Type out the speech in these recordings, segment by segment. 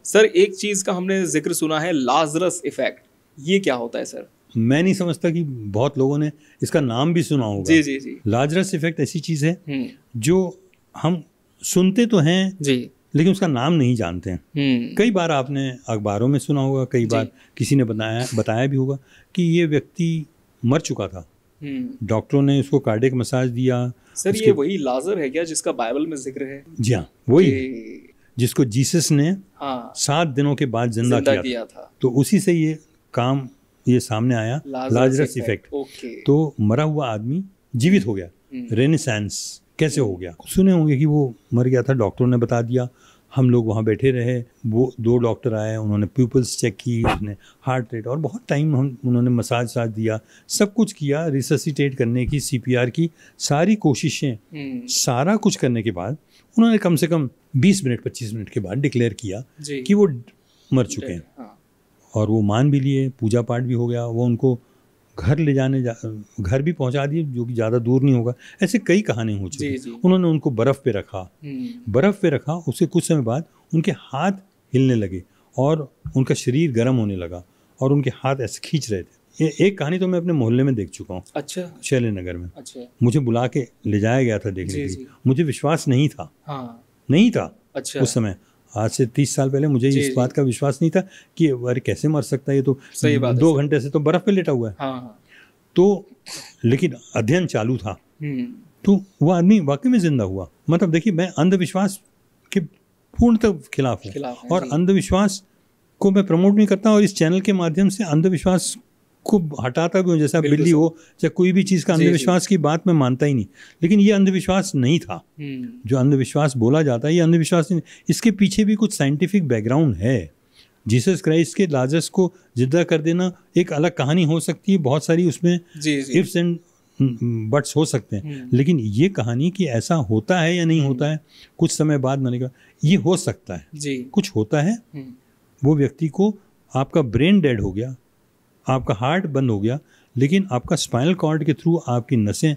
Sir एक चीज का हमने जिक्र सुना है, लाजरस इफेक्ट, ये क्या होता है सर? मैं नहीं समझता कि बहुत लोगों ने इसका नाम भी सुना होगा। जी जी जी। लाजरस इफेक्ट ऐसी चीज है जो हम सुनते तो हैं जी, लेकिन उसका नाम नहीं जानते हैं। कई बार आपने अखबारों में सुना होगा, कई बार किसी ने बताया भी होगा कि ये व्यक्ति मर चुका था, डॉक्टरों ने उसको कार्डियक मसाज दिया। सर ये वही लाजर है क्या जिसका बाइबल में जिक्र है? जी हाँ, वही जिसको जीसस ने 7 दिनों के बाद जिंदा किया था। तो उसी से ये सामने आया, लाजरस इफेक्ट। तो मरा हुआ आदमी जीवित हो गया, रेनेसांस कैसे हो गया? सुने होंगे कि वो मर गया था, डॉक्टरों ने बता दिया, हम लोग वहाँ बैठे रहे, वो 2 डॉक्टर आए, उन्होंने प्यूपल्स चेक की, उसने हार्ट रेट, और बहुत टाइम उन्होंने मसाज दिया, सब कुछ किया, रिससिटेट करने की, CPR की सारी कोशिशें, सारा कुछ करने के बाद उन्होंने कम से कम 20 मिनट 25 मिनट के बाद डिक्लेयर किया कि वो मर चुके हैं। और वो मान भी लिए, पूजा पाठ भी हो गया, वो उनको घर भी पहुंचा दिए, जो कि ज़्यादा दूर नहीं होगा। ऐसे कई कहानियाँ हो चुकी। उन्होंने उनको बर्फ़ पे रखा, उसके कुछ समय बाद उनके हाथ हिलने लगे और उनका शरीर गर्म होने लगा और उनके हाथ ऐसे खींच रहे थे। ये एक कहानी तो मैं अपने मोहल्ले में देख चुका हूँ। अच्छा। शैले नगर में। अच्छा। मुझे बुला के ले जाया गया था देखने के लिए, मुझे विश्वास नहीं था। नहीं था। अच्छा। उस समय आज से 30 साल पहले मुझे इस बात का विश्वास नहीं था कि अरे कैसे मर सकता है, ये तो सही बात 2 घंटे से तो बर्फ पे लेटा हुआ है। हाँ। तो लेकिन अध्ययन चालू था, तो वो आदमी वाकई में जिंदा हुआ। मतलब देखिए, मैं अंधविश्वास के पूर्णतः खिलाफ हूँ और अंधविश्वास को मैं प्रमोट नहीं करता, और इस चैनल के माध्यम से अंधविश्वास को हटाता भी हूँ। जैसा बिल्ली हो चाहे कोई भी चीज़ का अंधविश्वास की बात मैं मानता ही नहीं, लेकिन ये अंधविश्वास नहीं था। जो अंधविश्वास बोला जाता है ये अंधविश्वास नहीं, इसके पीछे भी कुछ साइंटिफिक बैकग्राउंड है। जीसस क्राइस्ट के लाजरस को जिंदा कर देना एक अलग कहानी हो सकती है, बहुत सारी उसमें इफ्स एंड बट्स हो सकते हैं, लेकिन ये कहानी कि ऐसा होता है या नहीं होता है, कुछ समय बाद मैंने कहा ये हो सकता है। कुछ होता है, वो व्यक्ति को, आपका ब्रेन डेड हो गया, आपका हार्ट बंद हो गया, लेकिन आपका स्पाइनल कॉर्ड के थ्रू आपकी नसें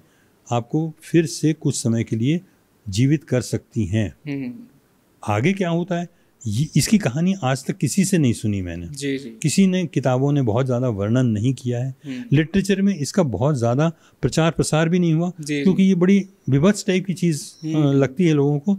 आपको फिर से कुछ समय के लिए जीवित कर सकती हैं। आगे क्या होता है इसकी कहानी आज तक किसी से नहीं सुनी मैंने। किसी ने, किताबों ने बहुत ज़्यादा वर्णन नहीं किया है, लिटरेचर में इसका बहुत ज़्यादा प्रचार प्रसार भी नहीं हुआ, क्योंकि ये बड़ी विभत्स टाइप की चीज़ लगती है लोगों को।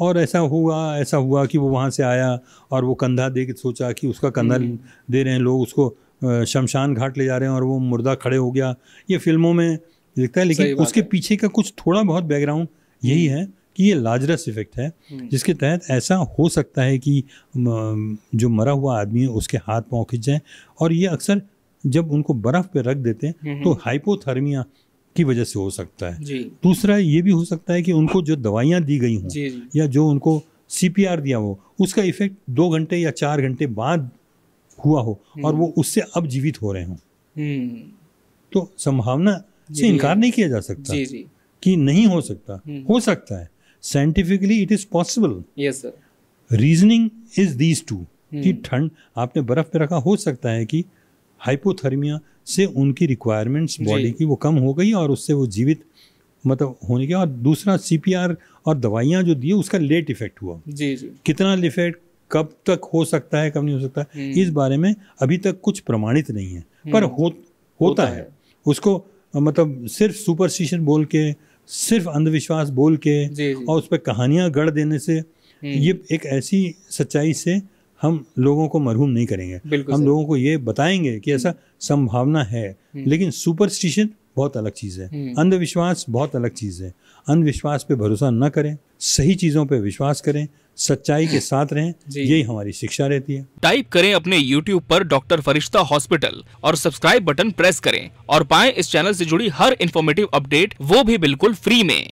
और ऐसा हुआ कि वो वहाँ से आया और वो कंधा दे के सोचा कि उसका कंधा दे रहे हैं लोग, उसको शमशान घाट ले जा रहे हैं और वो मुर्दा खड़े हो गया। ये फिल्मों में दिखता है, लेकिन उसके पीछे का कुछ थोड़ा बहुत बैकग्राउंड यही है कि ये लाजरस इफेक्ट है, जिसके तहत ऐसा हो सकता है कि जो मरा हुआ आदमी है उसके हाथ पांव खिंच जाएं, और ये अक्सर जब उनको बर्फ पे रख देते हैं तो हाइपोथर्मिया की वजह से हो सकता है। दूसरा ये भी हो सकता है कि उनको जो दवाइयाँ दी गई हों या जो उनको CPR दिया हो, उसका इफेक्ट 2 घंटे या 4 घंटे बाद हुआ हो और वो उससे अब जीवित हो रहे हों। तो संभावना से इनकार नहीं किया जा सकता कि नहीं हो सकता, हो सकता है। Scientifically it is possible. Yes sir. Reasoning is these two कि ठंड आपने बर्फ पे रखा, हो सकता है कि हाइपोथर्मिया से उनकी रिक्वायरमेंट्स बॉडी की वो कम हो गई और उससे वो जीवित मतलब होने के। और दूसरा CPR और दवाइयाँ जो दी उसका लेट इफेक्ट हुआ। कितना इफेक्ट कब तक हो सकता है, कब नहीं हो सकता, इस बारे में अभी तक कुछ प्रमाणित नहीं है, पर होता है। उसको मतलब सिर्फ सुपरस्टिशन बोल के, सिर्फ अंधविश्वास बोल के और उस पर कहानियां गढ़ देने से, ये एक ऐसी सच्चाई से हम लोगों को मरहूम नहीं करेंगे। हम लोगों को ये बताएंगे कि ऐसा संभावना है, लेकिन सुपरस्टिशन बहुत अलग चीज़ है, अंधविश्वास बहुत अलग चीज़ है। अंधविश्वास पे भरोसा न करें, सही चीज़ों पे विश्वास करें, सच्चाई के साथ रहें, यही हमारी शिक्षा रहती है। टाइप करें अपने YouTube पर डॉक्टर फरिश्ता हॉस्पिटल और सब्सक्राइब बटन प्रेस करें और पाएं इस चैनल से जुड़ी हर इन्फॉर्मेटिव अपडेट, वो भी बिल्कुल फ्री में।